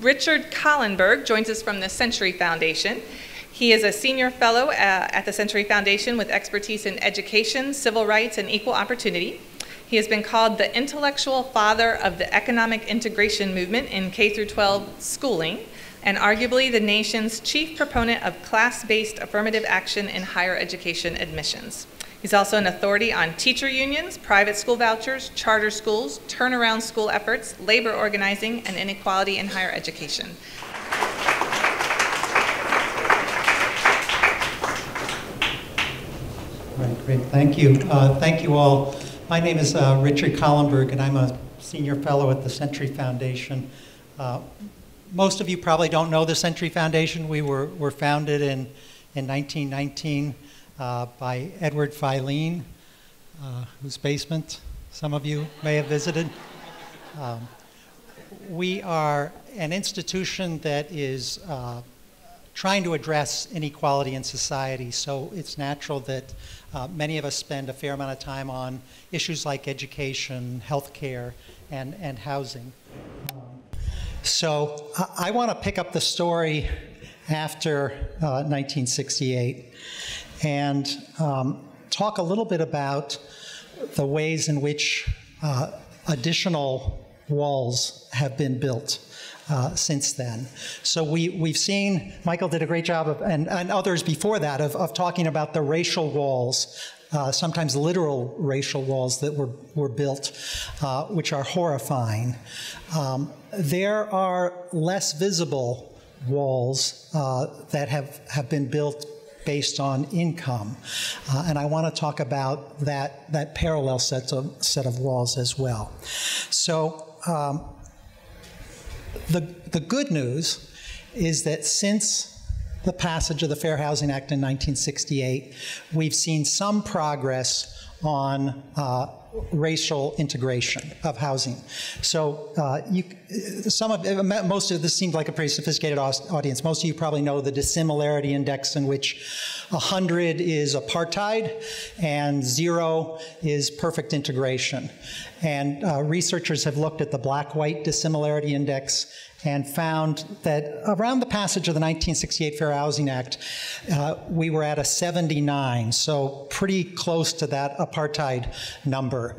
Richard Kahlenberg joins us from the Century Foundation. He is a senior fellow at the Century Foundation with expertise in education, civil rights, and equal opportunity. He has been called the intellectual father of the economic integration movement in K-12 schooling, and arguably the nation's chief proponent of class-based affirmative action in higher education admissions. He's also an authority on teacher unions, private school vouchers, charter schools, turnaround school efforts, labor organizing, and inequality in higher education. All right, great, thank you. Thank you all. My name is Richard Kahlenberg, and I'm a senior fellow at the Century Foundation. Most of you probably don't know the Century Foundation. We were founded in 1919 by Edward Filene, whose basement some of you may have visited. We are an institution that is trying to address inequality in society, so it's natural that many of us spend a fair amount of time on issues like education, healthcare, and housing. So I want to pick up the story after 1968 and talk a little bit about the ways in which additional walls have been built since then. So we've seen, Michael did a great job of, and others before that, of talking about the racial walls, sometimes literal racial walls that were built, which are horrifying. There are less visible walls that have been built based on income, and I want to talk about that parallel set of walls as well. So the good news is that since the passage of the Fair Housing Act in 1968, we've seen some progress on racial integration of housing. So most of this seems like a pretty sophisticated audience. Most of you probably know the dissimilarity index, in which 100 is apartheid and 0 is perfect integration. And researchers have looked at the black-white dissimilarity index and found that around the passage of the 1968 Fair Housing Act, we were at a 79, so pretty close to that apartheid number.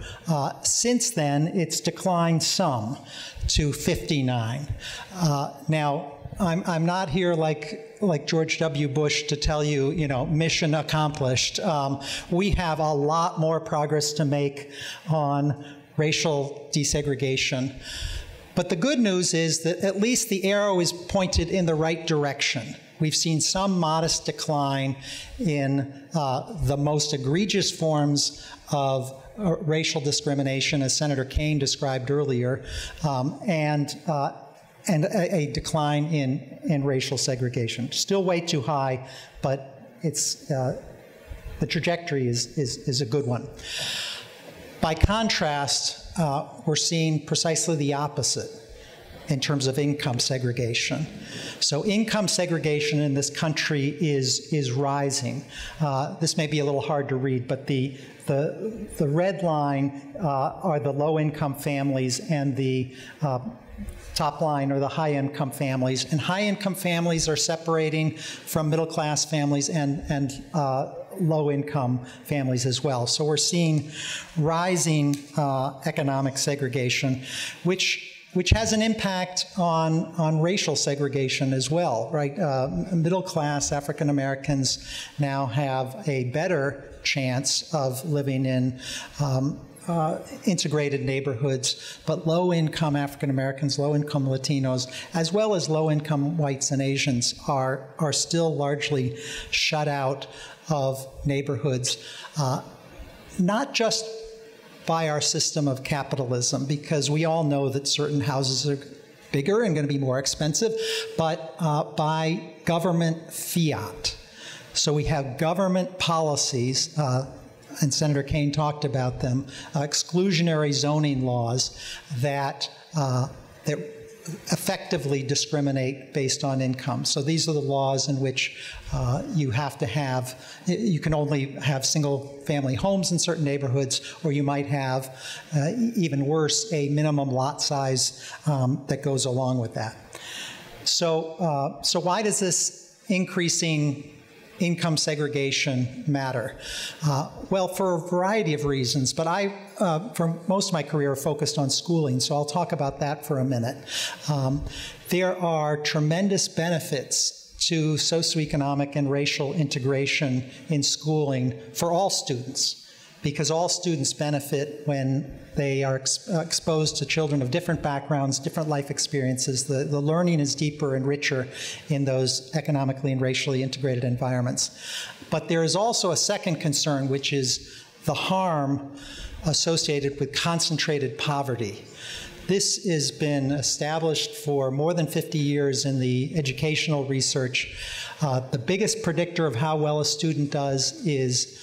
Since then, it's declined some to 59. Now, I'm not here like George W. Bush to tell you, mission accomplished. We have a lot more progress to make on racial desegregation. But the good news is that at least the arrow is pointed in the right direction. We've seen some modest decline in the most egregious forms of racial discrimination, as Senator Kaine described earlier, and a decline in racial segregation. Still way too high, but it's the trajectory is a good one. By contrast, we're seeing precisely the opposite in terms of income segregation. So income segregation in this country is rising. This may be a little hard to read, but the red line are the low-income families, and the top line are the high-income families. And high-income families are separating from middle-class families and low-income families as well. So we're seeing rising economic segregation, which has an impact on racial segregation as well, right? Middle-class African Americans now have a better chance of living in integrated neighborhoods, but low-income African Americans, low-income Latinos, as well as low-income whites and Asians are still largely shut out of neighborhoods, not just by our system of capitalism, because we all know that certain houses are bigger and going to be more expensive, but by government fiat. So we have government policies, and Senator Kaine talked about them, exclusionary zoning laws that effectively discriminate based on income. So these are the laws in which you can only have single-family homes in certain neighborhoods, or you might have, even worse, a minimum lot size that goes along with that. So why does this increasing income segregation matter? Well, for a variety of reasons, but I, for most of my career, focused on schooling, so I'll talk about that for a minute. There are tremendous benefits to socioeconomic and racial integration in schooling for all students, because all students benefit when they are exposed to children of different backgrounds, different life experiences. The learning is deeper and richer in those economically and racially integrated environments. But there is also a second concern, which is the harm associated with concentrated poverty. This has been established for more than 50 years in the educational research. The biggest predictor of how well a student does is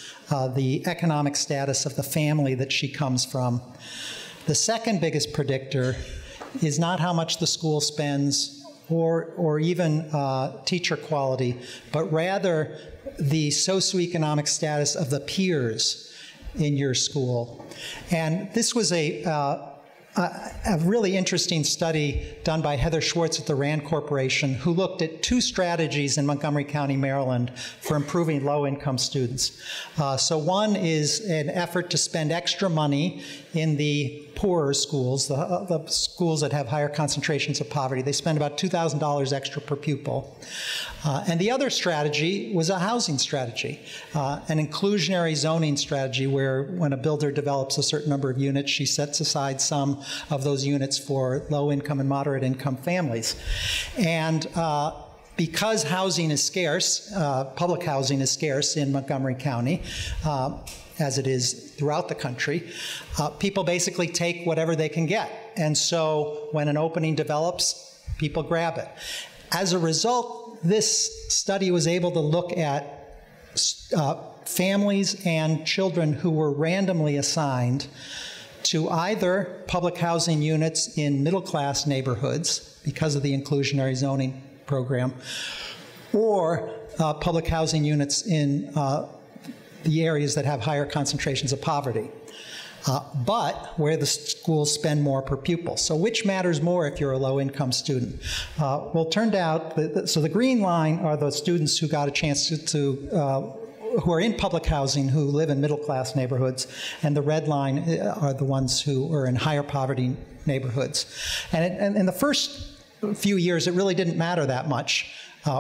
the economic status of the family that she comes from. The second biggest predictor is not how much the school spends or even teacher quality, but rather the socioeconomic status of the peers in your school. And this was a really interesting study done by Heather Schwartz at the Rand Corporation, who looked at two strategies in Montgomery County, Maryland, for improving low-income students. So one is an effort to spend extra money in the poorer schools, the schools that have higher concentrations of poverty. They spend about $2,000 extra per pupil. And the other strategy was a housing strategy, an inclusionary zoning strategy where when a builder develops a certain number of units, she sets aside some of those units for low-income and moderate-income families. And because housing is scarce, public housing is scarce in Montgomery County, as it is throughout the country, people basically take whatever they can get. And so when an opening develops, people grab it. As a result, this study was able to look at families and children who were randomly assigned to either public housing units in middle-class neighborhoods because of the inclusionary zoning program, or public housing units in the areas that have higher concentrations of poverty, but where the schools spend more per pupil. So which matters more if you're a low-income student? Well, it turned out, so the green line are the students who got a chance who are in public housing, who live in middle-class neighborhoods, and the red line are the ones who are in higher poverty neighborhoods. And in the first few years, it really didn't matter that much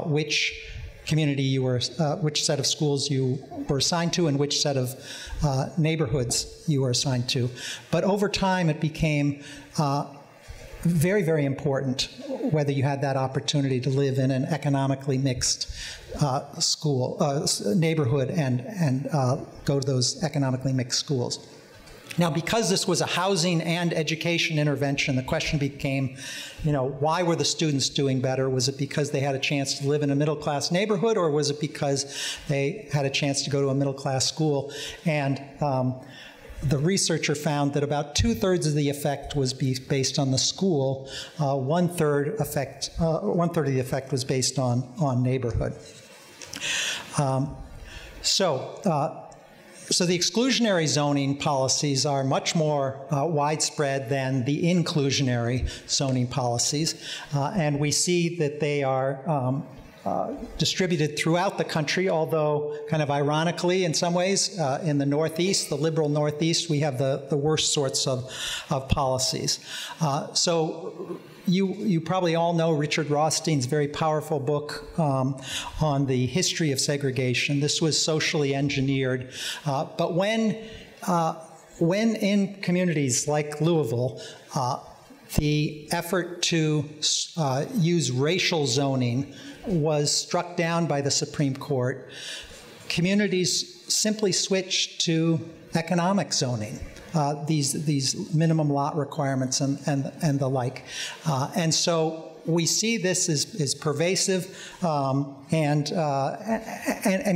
which community you were, which set of schools you were assigned to and which set of neighborhoods you were assigned to. But over time, it became very, very important whether you had that opportunity to live in an economically mixed neighborhood and go to those economically mixed schools. Now, because this was a housing and education intervention, the question became, why were the students doing better? Was it because they had a chance to live in a middle-class neighborhood, or was it because they had a chance to go to a middle-class school? And the researcher found that about 2/3 of the effect was based on the school, 1/3 of the effect was based on neighborhood. So the exclusionary zoning policies are much more widespread than the inclusionary zoning policies, and we see that they are distributed throughout the country, although kind of ironically in some ways, in the Northeast, the liberal Northeast, we have the worst sorts of policies. So you probably all know Richard Rothstein's very powerful book on the history of segregation. This was socially engineered, but when in communities like Louisville, the effort to use racial zoning was struck down by the Supreme Court, communities simply switched to economic zoning. These minimum lot requirements and the like. And so we see this as pervasive and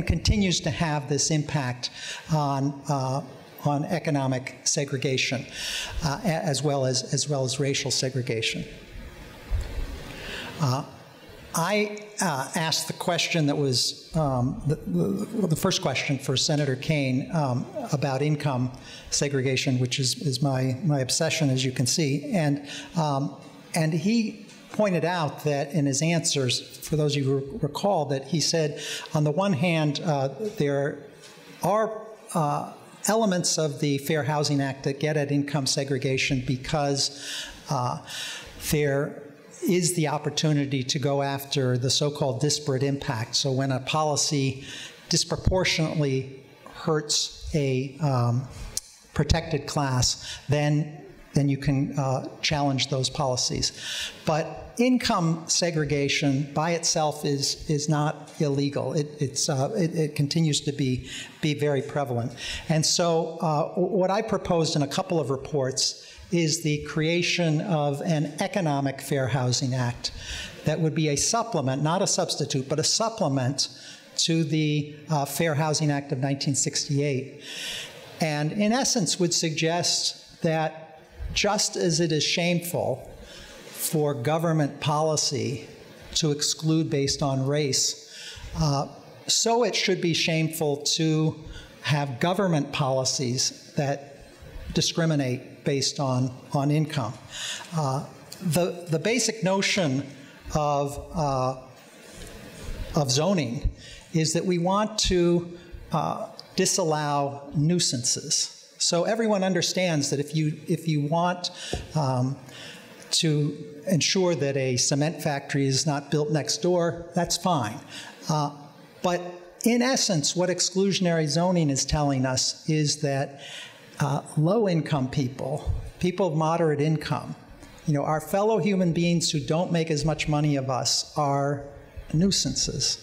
continues to have this impact on economic segregation as well as racial segregation. I asked the question that was the first question for Senator Kaine about income segregation, which is my obsession, as you can see, and he pointed out that in his answers, for those of you who recall, that he said, on the one hand, there are elements of the Fair Housing Act that get at income segregation because there is the opportunity to go after the so-called disparate impact. So when a policy disproportionately hurts a protected class, then you can challenge those policies. But income segregation by itself is not illegal. It continues to be very prevalent. And so what I proposed in a couple of reports is the creation of an economic Fair Housing Act that would be a supplement, not a substitute, but a supplement to the Fair Housing Act of 1968. And in essence would suggest that just as it is shameful for government policy to exclude based on race, so it should be shameful to have government policies that discriminate based on income. The basic notion of zoning is that we want to disallow nuisances. So everyone understands that if you want to ensure that a cement factory is not built next door, that's fine. But in essence, what exclusionary zoning is telling us is that low-income people of moderate income, our fellow human beings who don't make as much money as us are nuisances.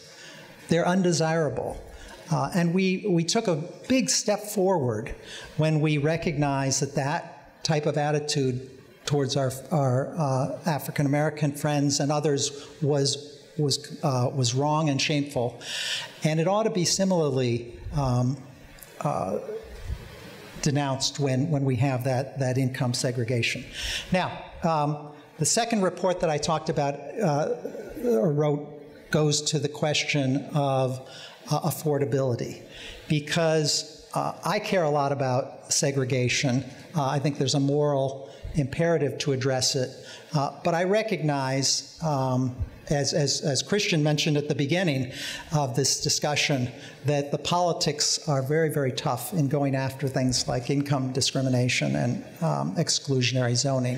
They're undesirable. And we took a big step forward when we recognized that type of attitude towards our African American friends and others was wrong and shameful, and it ought to be similarly denounced when we have that income segregation. Now, the second report that I talked about or wrote goes to the question of affordability, because I care a lot about segregation. I think there's a moral imperative to address it, but I recognize, as Christian mentioned at the beginning of this discussion, that the politics are very, very tough in going after things like income discrimination and exclusionary zoning.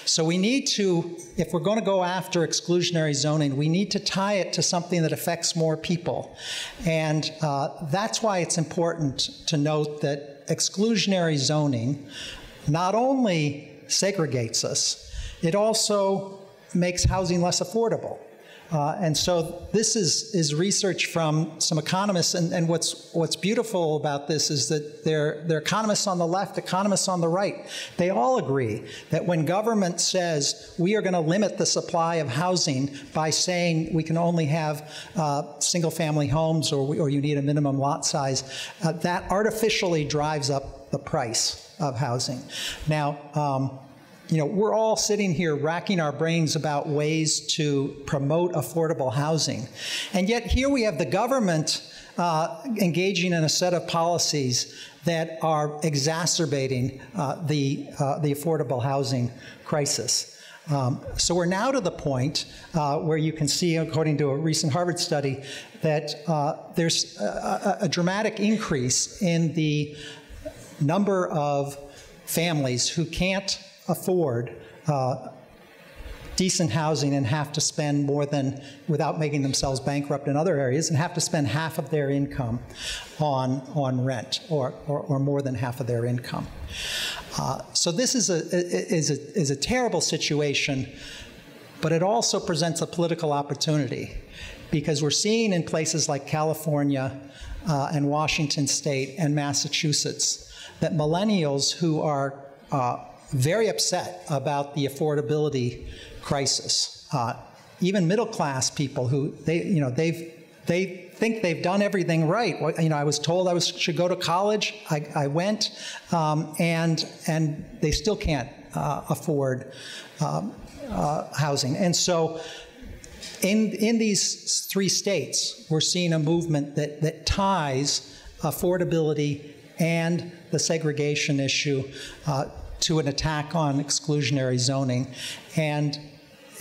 So we need to, if we're going to go after exclusionary zoning, we need to tie it to something that affects more people. And that's why it's important to note that exclusionary zoning not only segregates us, it also makes housing less affordable. And so this is research from some economists, and what's beautiful about this is that they're economists on the left, economists on the right. They all agree that when government says we are going to limit the supply of housing by saying we can only have single-family homes or you need a minimum lot size, that artificially drives up the price of housing. Now, we're all sitting here racking our brains about ways to promote affordable housing. And yet here we have the government engaging in a set of policies that are exacerbating the affordable housing crisis. So we're now to the point where you can see, according to a recent Harvard study, that there's a dramatic increase in the number of families who can't afford decent housing and have to spend more than, without making themselves bankrupt in other areas, and have to spend half of their income on rent or more than half of their income. So this is a terrible situation, but it also presents a political opportunity, because we're seeing in places like California and Washington State and Massachusetts that millennials who are very upset about the affordability crisis, even middle-class people who they think they've done everything right. I was told I should go to college. I went, and they still can't afford housing. And so, in these three states, we're seeing a movement that ties affordability and the segregation issue to an attack on exclusionary zoning. And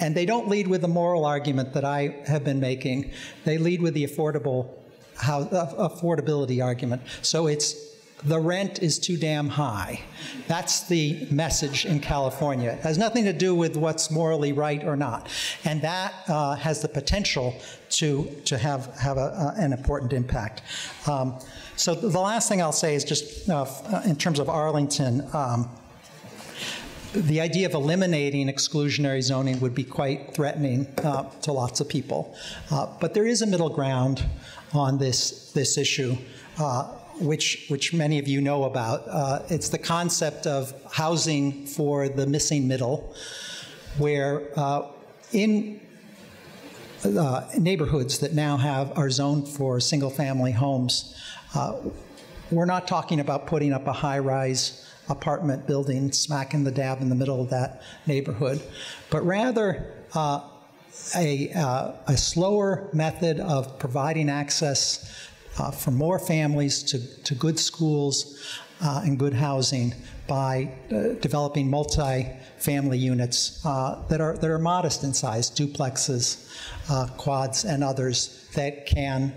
And they don't lead with the moral argument that I have been making. They lead with the affordability argument. So it's the rent is too damn high. That's the message in California. It has nothing to do with what's morally right or not. And that has the potential to have an important impact. So the last thing I'll say is just in terms of Arlington, the idea of eliminating exclusionary zoning would be quite threatening to lots of people. But there is a middle ground on this issue, which many of you know about. It's the concept of housing for the missing middle, where in neighborhoods that now are zoned for single-family homes, we're not talking about putting up a high-rise apartment building smack in the dab in the middle of that neighborhood, but rather a slower method of providing access for more families to good schools and good housing by developing multi-family units that are modest in size, duplexes, quads, and others that can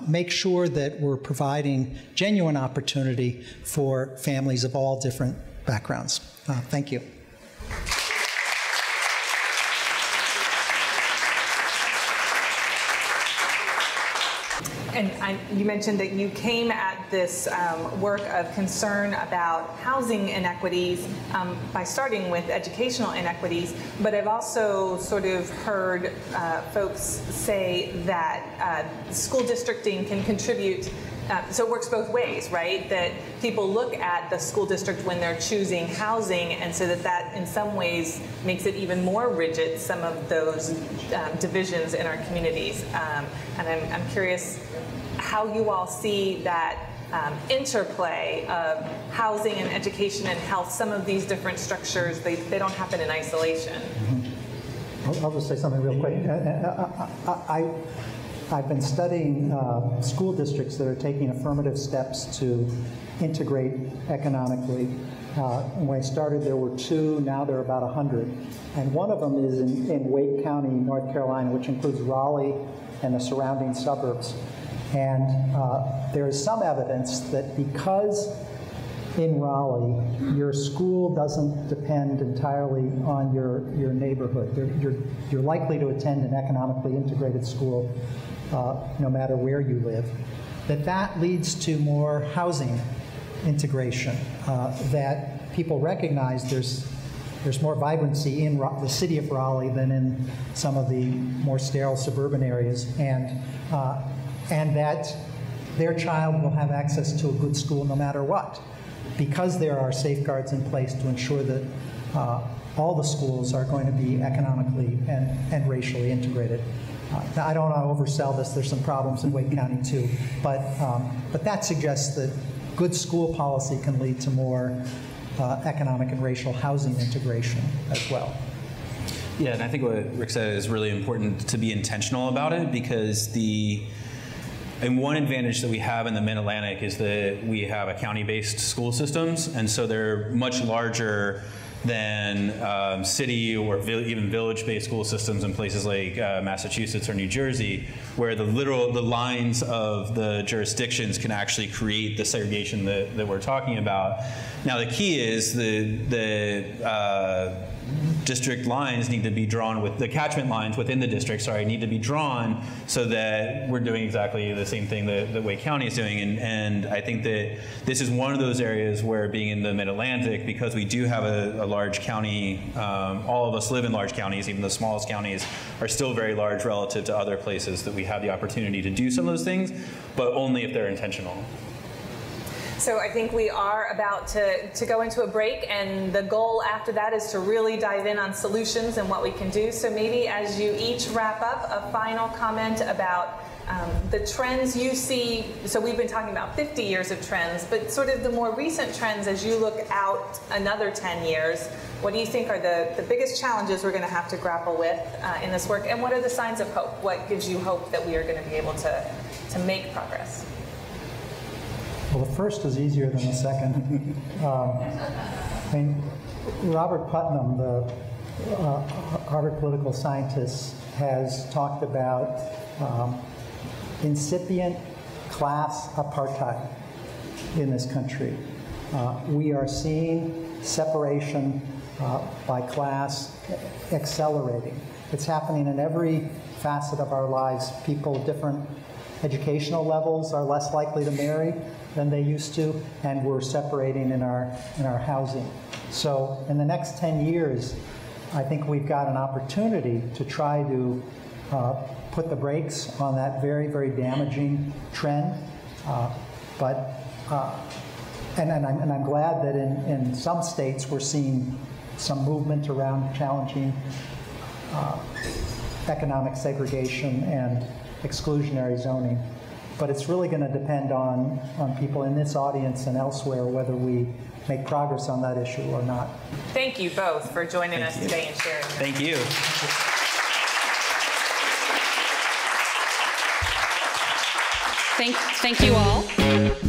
make sure that we're providing genuine opportunity for families of all different backgrounds. Thank you. And you mentioned that you came at this work of concern about housing inequities by starting with educational inequities, but I've also sort of heard folks say that school districting can contribute. So it works both ways, right? That people look at the school district when they're choosing housing, and so that in some ways makes it even more rigid, some of those divisions in our communities. And I'm curious how you all see that interplay of housing and education and health. Some of these different structures, they don't happen in isolation. Mm-hmm. I'll just say something real quick. I've been studying school districts that are taking affirmative steps to integrate economically. When I started, there were 2, now there are about 100. And one of them is in Wake County, North Carolina, which includes Raleigh and the surrounding suburbs. And there is some evidence that because in Raleigh, your school doesn't depend entirely on your neighborhood. You're likely to attend an economically integrated school no matter where you live, that leads to more housing integration, that people recognize there's more vibrancy in the city of Raleigh than in some of the more sterile suburban areas, and that their child will have access to a good school no matter what, because there are safeguards in place to ensure that all the schools are going to be economically and racially integrated. Now, I don't want to oversell this. There's some problems in Wake County too, but that suggests that good school policy can lead to more economic and racial housing integration as well. Yeah, and I think what Rick said is really important to be intentional about it, because one advantage that we have in the Mid-Atlantic is that we have a county-based school systems, and so they're much larger than city or even village-based school systems in places like Massachusetts or New Jersey, where the lines of the jurisdictions can actually create the segregation that we're talking about. Now the key is the district lines need to be drawn with the catchment lines within the district, need to be drawn so that we're doing exactly the same thing that Wake County is doing. And I think that this is one of those areas where, being in the Mid-Atlantic, because we do have a large county, all of us live in large counties, even the smallest counties are still very large relative to other places, that we have the opportunity to do some of those things, but only if they're intentional. So I think we are about to go into a break, and the goal after that is to really dive in on solutions and what we can do. So maybe as you each wrap up, a final comment about the trends you see. So we've been talking about 50 years of trends, but sort of the more recent trends as you look out another 10 years, what do you think are the biggest challenges we're going to have to grapple with in this work, and what are the signs of hope? What gives you hope that we are going to be able to make progress? Well, the first is easier than the second. Robert Putnam, the Harvard political scientist, has talked about incipient class apartheid in this country. We are seeing separation by class accelerating. It's happening in every facet of our lives. People of different educational levels are less likely to marry than they used to, and we're separating in our housing. So in the next 10 years, I think we've got an opportunity to try to put the brakes on that very, very damaging trend. And I'm glad that in some states we're seeing some movement around challenging economic segregation and exclusionary zoning. But it's really going to depend on people in this audience and elsewhere whether we make progress on that issue or not. Thank you both for joining us today and sharing. Thank you. Thank you all.